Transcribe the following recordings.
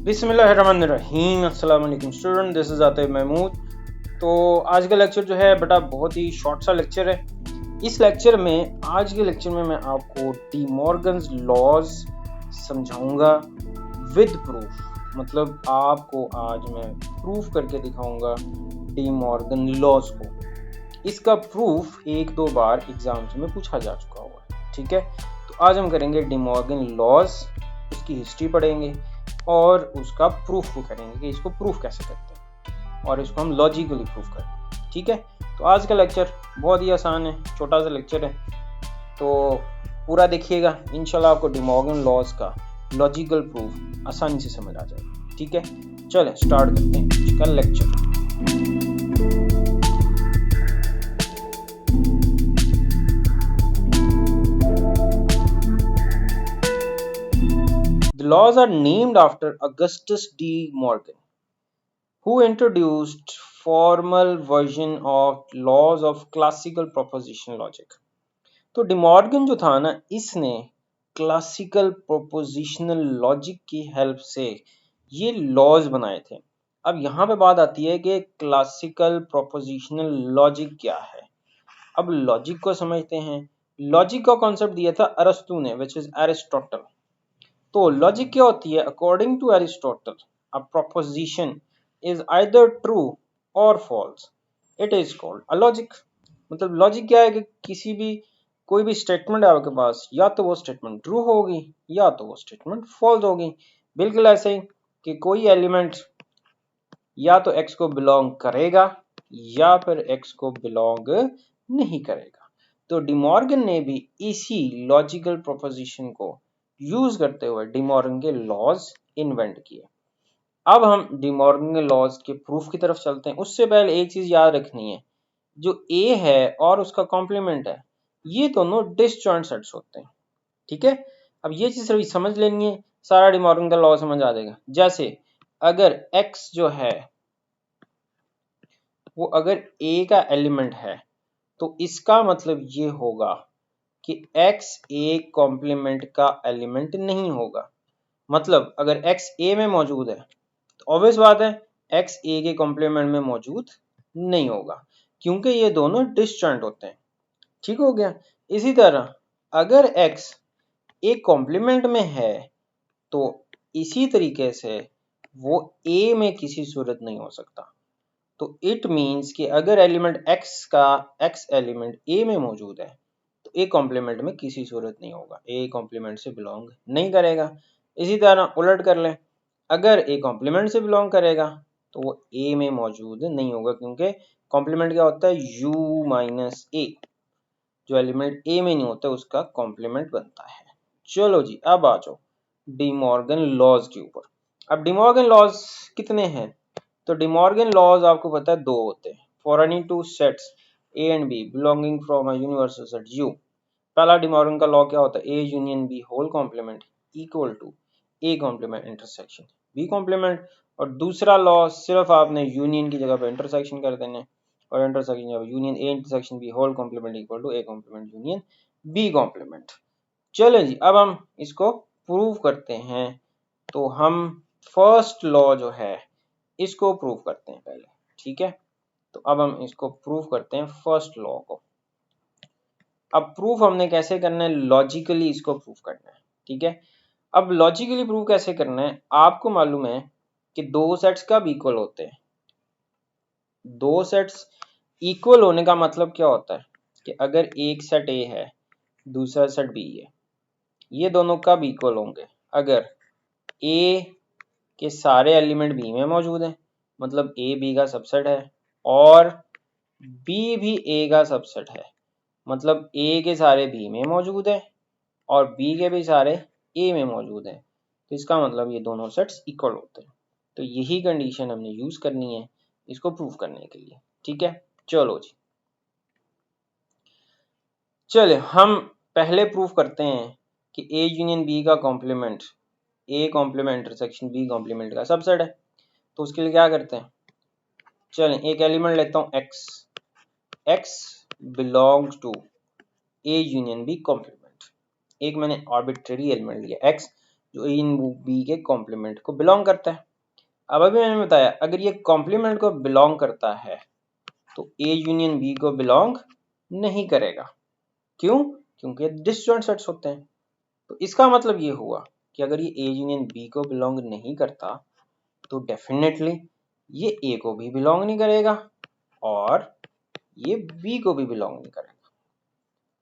बिस्मिल्लाहिर्रहमानिर्रहीम। अस्सलाम वालेकुम student, this is Atif Mahmood. तो आज का लेक्चर जो है बेटा बहुत ही शॉर्ट सा लेक्चर है। आज के लेक्चर में मैं आपको डी मॉर्गन्स लॉज समझाऊंगा विद प्रूफ। मतलब आपको आज मैं प्रूफ करके दिखाऊंगा डी मॉर्गन लॉज को। इसका प्रूफ एक दो बार एग्जाम्स में पूछा जा चुका हुआ है, ठीक है। तो आज हम करेंगे डी मॉर्गन लॉज, उसकी हिस्ट्री पढ़ेंगे और उसका प्रूफ भी करेंगे कि इसको प्रूफ कैसे करते हैं और इसको हम लॉजिकली प्रूफ करेंगे, ठीक है। तो आज का लेक्चर बहुत ही आसान है, छोटा सा लेक्चर है, तो पूरा देखिएगा। इंशाल्लाह आपको डी मॉर्गन लॉज का लॉजिकल प्रूफ आसानी से समझ आ जाएगा, ठीक है। चलें स्टार्ट करते हैं आज का lecture. The laws are named after Augustus D. Morgan, who introduced formal version of laws of classical propositional logic. तो डिमॉर्गन जो था ना, इसने क्लासिकल प्रोपोजिशनल लॉजिक की हेल्प से ये लॉज बनाए थे। अब यहाँ पे बात आती है कि क्लासिकल प्रोपोजिशनल लॉजिक क्या है। अब लॉजिक को समझते हैं। लॉजिक का कॉन्सेप्ट दिया था अरस्तु ने, विच इज एरिस्टोटल। तो लॉजिक क्या होती है? According to Aristotle, a proposition is either true और false, it is called a logic. मतलब लॉजिक क्या है कि किसी भी कोई भी स्टेटमेंट है आपके पास, या तो वो स्टेटमेंट ट्रू होगी या तो वो स्टेटमेंट फॉल्स होगी। बिल्कुल ऐसे ही कि कोई एलिमेंट या तो x को बिलोंग करेगा या फिर x को बिलोंग नहीं करेगा। तो डिमॉर्गन ने भी इसी लॉजिकल प्रोपोजिशन को यूज करते हुए डिमॉर्गन के लॉज इन्वेंट किए। अब हम डिमॉर्गन के लॉज के प्रूफ की तरफ चलते हैं। उससे पहले एक चीज याद रखनी है, जो a है और उसका कॉम्प्लीमेंट है, ये दोनों डिसजॉइंट सेट्स होते हैं, ठीक है। अब ये चीज सभी समझ लेनी है, सारा डिमॉर्गन का लॉ समझ आ जाएगा। जैसे अगर x जो है वो अगर a का एलिमेंट है, तो इसका मतलब ये होगा कि x a कॉम्प्लीमेंट का एलिमेंट नहीं होगा। मतलब अगर x a में मौजूद है तो ऑब्वियस बात है x a के कॉम्प्लीमेंट में मौजूद नहीं होगा, क्योंकि ये दोनों डिसजॉइंट होते हैं, ठीक हो गया। इसी तरह अगर x एक कॉम्प्लीमेंट में है तो इसी तरीके से वो a में किसी सूरत नहीं हो सकता। तो इट मीन्स कि अगर एलिमेंट x एलिमेंट a में मौजूद है तो a कॉम्प्लीमेंट में किसी सूरत नहीं होगा, a कॉम्प्लीमेंट से बिलोंग नहीं करेगा। इसी तरह उलट कर लें, अगर a कॉम्प्लीमेंट से बिलोंग करेगा तो वो a में मौजूद नहीं होगा, क्योंकि कॉम्प्लीमेंट क्या होता है? u माइनस a, जो एलिमेंट a में नहीं होता उसका कॉम्प्लीमेंट बनता है। चलो जी, अब आ जाओ डी मॉर्गन लॉज के ऊपर। अब डी मॉर्गन लॉज कितने हैं? तो डिमॉर्गन लॉज आपको पता है दो होते हैं। For any two sets A and B belonging from a universal set U, पहला डिमॉर्गन का लॉ क्या होता है? A union B whole complement equal to A complement intersection B complement. और दूसरा लॉ सिर्फ आपने यूनियन की जगह पे इंटरसेक्शन कर देने, और इंटरसेक्शन जब union A intersection B whole complement equal to A complement union B complement. चलो जी, अब हम इसको प्रूव करते हैं। तो हम फर्स्ट लॉ जो है इसको प्रूव करते हैं पहले, ठीक है। तो अब हम इसको प्रूव करते हैं फर्स्ट लॉ को। अब प्रूफ हमने कैसे करना है? लॉजिकली इसको प्रूव करना है, ठीक है। अब लॉजिकली प्रूव कैसे करना है? आपको मालूम है कि दो सेट्स कब इक्वल होते हैं? दो सेट्स इक्वल होने का मतलब क्या होता है कि अगर एक सेट ए है दूसरा सेट बी है, ये दोनों कब इक्वल होंगे? अगर ए के सारे एलिमेंट बी में मौजूद हैं, मतलब ए बी का सबसेट है, और बी भी ए का सबसेट है, मतलब ए के सारे बी में मौजूद है और बी के भी सारे ए में मौजूद है। तो इसका मतलब ये दोनों सेट्स इक्वल होते हैं। तो यही कंडीशन हमने यूज करनी है इसको प्रूव करने के लिए, ठीक है। चलो जी, चले हम पहले प्रूव करते हैं कि ए यूनियन बी का complement A complement intersection B complement का सबसेट है। तो उसके लिए क्या करते हैं? चलें एक एलिमेंट लेता हूँ x belongs to A union B complement. एक मैंने आर्बिट्रेरी एलिमेंट लिया x जो इन बी के कॉम्प्लीमेंट को बिलोंग करता है। अब अभी मैंने बताया अगर ये कॉम्प्लीमेंट को बिलोंग करता है तो ए यूनियन बी को बिलोंग नहीं करेगा। क्यों? क्योंकि डिसजॉइंट सेट्स होते हैं। तो इसका मतलब ये हुआ कि अगर ये ए यूनियन बी को बिलोंग नहीं करता तो डेफिनेटली ये ए को भी बिलोंग नहीं करेगा और ये बी को भी बिलोंग नहीं करेगा।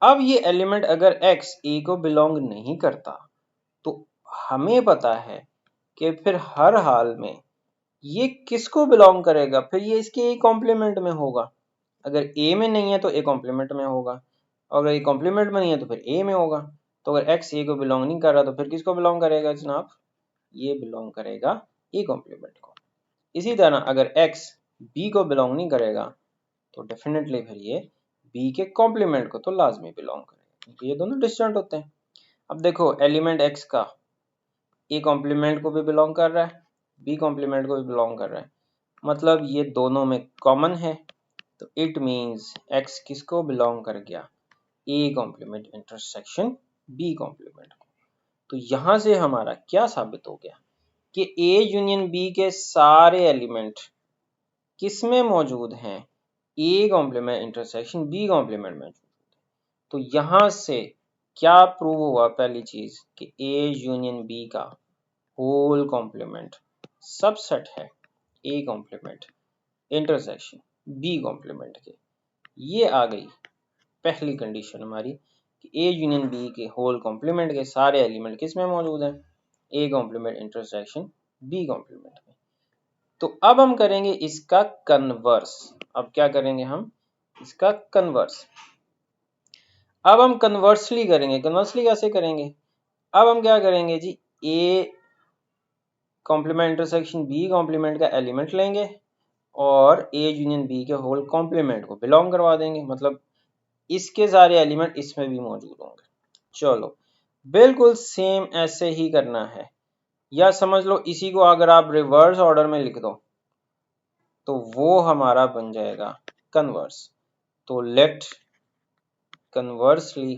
अब ये एलिमेंट अगर x ए को बिलोंग नहीं करता तो हमें पता है कि फिर हर हाल में ये किसको बिलोंग करेगा, फिर ये इसके ए कॉम्प्लीमेंट में होगा। अगर ए में नहीं है तो ए कॉम्प्लीमेंट में होगा और अगर ए कॉम्प्लीमेंट में नहीं है तो फिर ए में होगा। तो अगर x ए को बिलोंग नहीं कर रहा तो फिर किसको बिलोंग करेगा जनाब? ये बिलोंग करेगा ए कॉम्प्लीमेंट को। इसी तरह अगर x b को बिलोंग नहीं करेगा तो डेफिनेटली फिर ये b के कॉम्प्लीमेंट को तो लाजमी बिलोंग करेगा क्योंकि ये दोनों डिस्टेंट होते हैं। अब देखो एलिमेंट x का ए कॉम्प्लीमेंट को भी बिलोंग कर रहा है, b कॉम्प्लीमेंट को भी बिलोंग कर रहा है, मतलब ये दोनों में कॉमन है। तो इट मीन्स x किसको बिलोंग कर गया? A complement intersection b complement को। तो यहां से हमारा क्या साबित हो गया कि ए यूनियन बी के सारे एलिमेंट किस में मौजूद हैं? A complement intersection B complement में। तो यहां से क्या प्रूव हुआ? पहली चीज कि ए यूनियन बी का होल कॉम्प्लीमेंट सबसेट है A complement intersection B complement के। ये आ गई पहली कंडीशन हमारी कि ए यूनियन बी के होल कॉम्प्लीमेंट के सारे एलिमेंट किस में मौजूद हैं? A complement intersection B complement में। तो अब हम करेंगे इसका कन्वर्स। अब क्या करेंगे हम? इसका कन्वर्स। अब हम कन्वर्सली करेंगे। कन्वर्सली कैसे करेंगे? अब हम क्या करेंगे जी, A complement intersection B complement का एलिमेंट लेंगे और ए यूनियन बी के होल कॉम्प्लीमेंट को बिलोंग करवा देंगे, मतलब इसके सारे एलिमेंट इसमें भी मौजूद होंगे। चलो बिल्कुल सेम ऐसे ही करना है, या समझ लो इसी को अगर आप रिवर्स ऑर्डर में लिख दो तो वो हमारा बन जाएगा कन्वर्स। तो लेट कन्वर्सली,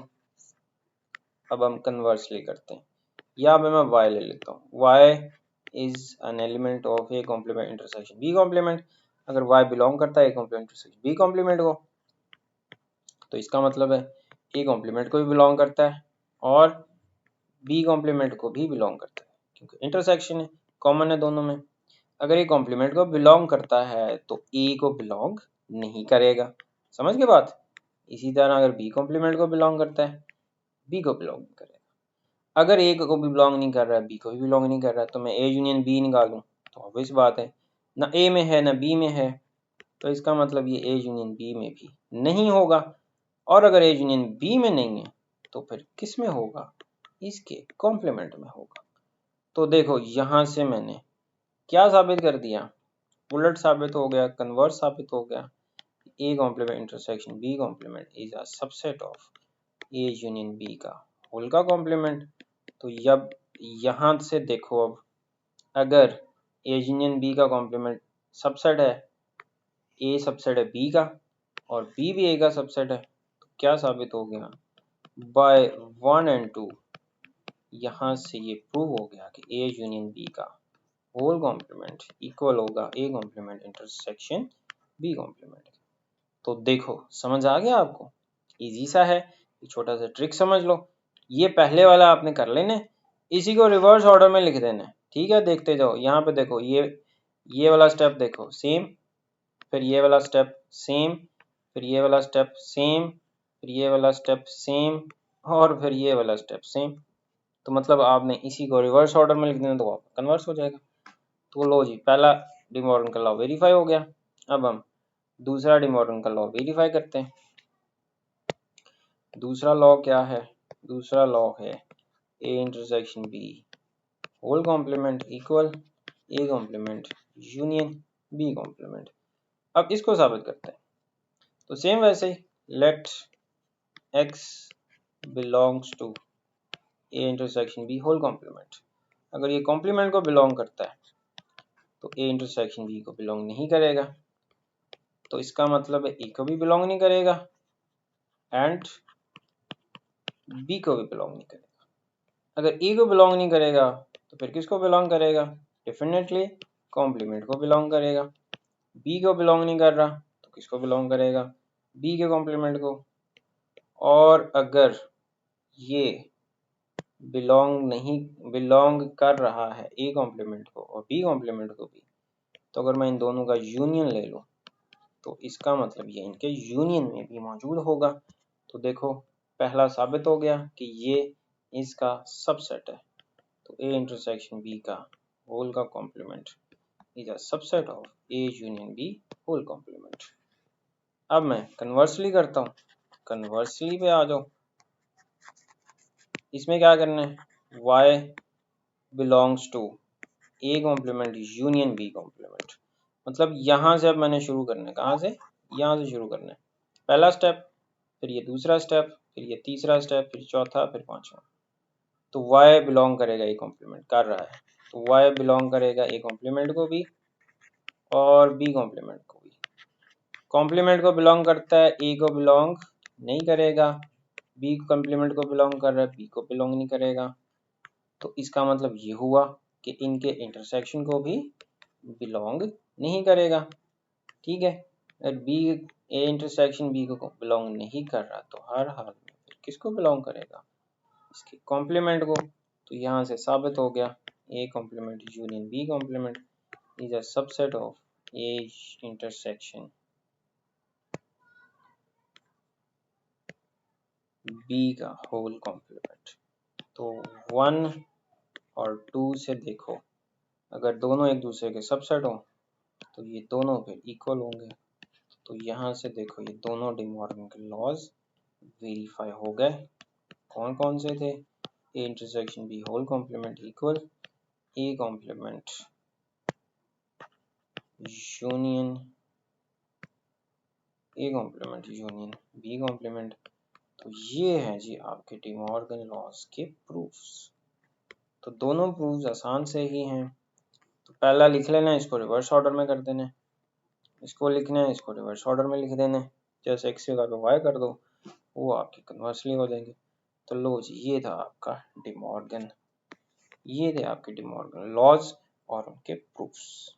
अब हम कन्वर्सली करते हैं। यहाँ पे मैं y ले लेता हूँ। y is an element of A complement intersection B complement. अगर y बिलोंग करता है A complement intersection B complement को तो इसका मतलब है ए कॉम्प्लीमेंट को भी बिलोंग करता है और बी कॉम्प्लीमेंट को भी बिलोंग करता है क्योंकि इंटरसेक्शन है, कॉमन है दोनों में। अगर ये कॉम्प्लीमेंट को बिलोंग करता है तो ए को बिलोंग नहीं करेगा। समझ गए बात? इसी तरह अगर बी कॉम्प्लीमेंट को बिलोंग करता है बी को बिलोंग नहीं करेगा। अगर ए को भी बिलोंग नहीं कर रहा है बी को भी बिलोंग नहीं कर रहा है तो मैं ए यूनियन बी निकालूं तो ऑब्वियस बात है ना ए में है ना बी में है, तो इसका मतलब ये ए यूनियन बी में भी नहीं होगा। और अगर ए यूनियन बी में नहीं है तो फिर किस में होगा? इसके कॉम्प्लीमेंट में होगा। तो देखो यहां से मैंने क्या साबित कर दिया? उलट साबित हो गया, कन्वर्स साबित हो गया। A complement intersection B complement is a subset of A union B का होल का कॉम्प्लीमेंट। तो जब यहां से देखो, अब अगर ए यूनियन बी का कॉम्प्लीमेंट सबसेट है, ए सबसेट है बी का और बी भी ए का सबसेट है, तो क्या साबित हो गया? बाय 1 and 2 यहां से ये प्रूव हो गया कि ए यूनियन बी का होल कॉम्प्लीमेंट इक्वल होगा A complement intersection B complement. तो देखो समझ आ गया आपको? इजी सा है, छोटा सा ट्रिक समझ लो। ये पहले वाला आपने कर लेना, इसी को रिवर्स ऑर्डर में लिख देना है। ठीक है, देखते जाओ। यहाँ पे देखो ये वाला स्टेप देखो सेम, फिर ये वाला स्टेप सेम, फिर ये वाला स्टेप सेम, फिर ये वाला स्टेप सेम और फिर ये वाला स्टेप सेम। तो मतलब आपने इसी को रिवर्स ऑर्डर में लिख देना तो कन्वर्स हो जाएगा। तो लो जी, पहला डी मॉर्गन का लॉ वेरीफाई हो गया। अब हम दूसरा डी मॉर्गन का लॉ वेरीफाई करते हैं। दूसरा लॉ क्या है? दूसरा लॉ है A intersection B whole complement equal A complement union B complement. अब इसको साबित करते हैं। तो सेम वैसे ही let x belongs to A intersection B whole complement. अगर ये कॉम्प्लीमेंट को बिलोंग करता है तो ए इंटरसेक्शन बी को बिलोंग नहीं करेगा, तो इसका मतलब है ए को भी बिलोंग नहीं करेगा एंड बी को भी बिलोंग नहीं करेगा। अगर ए को बिलोंग नहीं करेगा तो फिर किसको बिलोंग करेगा? डेफिनेटली कॉम्प्लीमेंट को बिलोंग करेगा। बी को बिलोंग नहीं कर रहा तो किसको बिलोंग करेगा? बी के कॉम्प्लीमेंट को। और अगर ये बिलोंग कर रहा है ए कॉम्प्लीमेंट को और बी कॉम्प्लीमेंट को भी, तो अगर मैं इन दोनों का यूनियन ले लूं तो इसका मतलब ये इनके यूनियन में भी मौजूद होगा। तो देखो पहला साबित हो गया कि ये इसका सबसेट है। तो ए इंटरसेक्शन बी का होल का complement is a subset of A union B whole complement. अब मैं कन्वर्सली करता हूँ, कन्वर्सली पे आ जाओ। इसमें क्या करना है? y belongs to A complement union B complement. मतलब यहाँ से अब मैंने शुरू करना है, कहाँ से? यहाँ से शुरू करना है। पहला स्टेप, फिर ये दूसरा स्टेप, फिर ये तीसरा स्टेप, फिर चौथा, फिर पांचवा। तो y बिलोंग करेगा ए कॉम्प्लीमेंट कर रहा है, तो y बिलोंग करेगा ए कॉम्प्लीमेंट को भी और बी कॉम्प्लीमेंट को भी। कॉम्प्लीमेंट को बिलोंग करता है, ए को बिलोंग नहीं करेगा। बी कॉम्प्लीमेंट को बिलोंग कर रहा है, बी को बिलोंग नहीं करेगा। तो इसका मतलब ये हुआ कि इनके इंटरसेक्शन को भी बिलोंग नहीं करेगा। ठीक है, अगर बी ए इंटरसेक्शन बी को बिलोंग नहीं कर रहा तो हर हाल में फिर किसको बिलोंग करेगा? इसके कॉम्प्लीमेंट को। तो यहाँ से साबित हो गया A complement union B complement is a subset of A intersection B का होल कॉम्प्लीमेंट। तो 1 और 2 से देखो, अगर दोनों एक दूसरे के सबसेट हो तो ये दोनों फिर इक्वल होंगे। तो यहाँ से देखो ये दोनों डी मॉर्गन के लॉज वेरीफाई हो गए। कौन कौन से थे? A intersection B whole complement equal A complement union A complement union B complement. तो ये है जी आपके डी मॉर्गन लॉज के प्रूफ्स। तो दोनों प्रूफ्स आसान से ही हैं। तो पहला लिख लेना, इसको रिवर्स ऑर्डर में कर देना, इसको लिखना है, इसको रिवर्स ऑर्डर में लिख देना। जैसे एक्स की जगह पे वाई कर दो, वो आपके कन्वर्सली हो जाएंगे। तो लो जी, ये था आपका डी मॉर्गन, ये थे आपके डी मॉर्गन लॉज और उनके प्रूफ्स।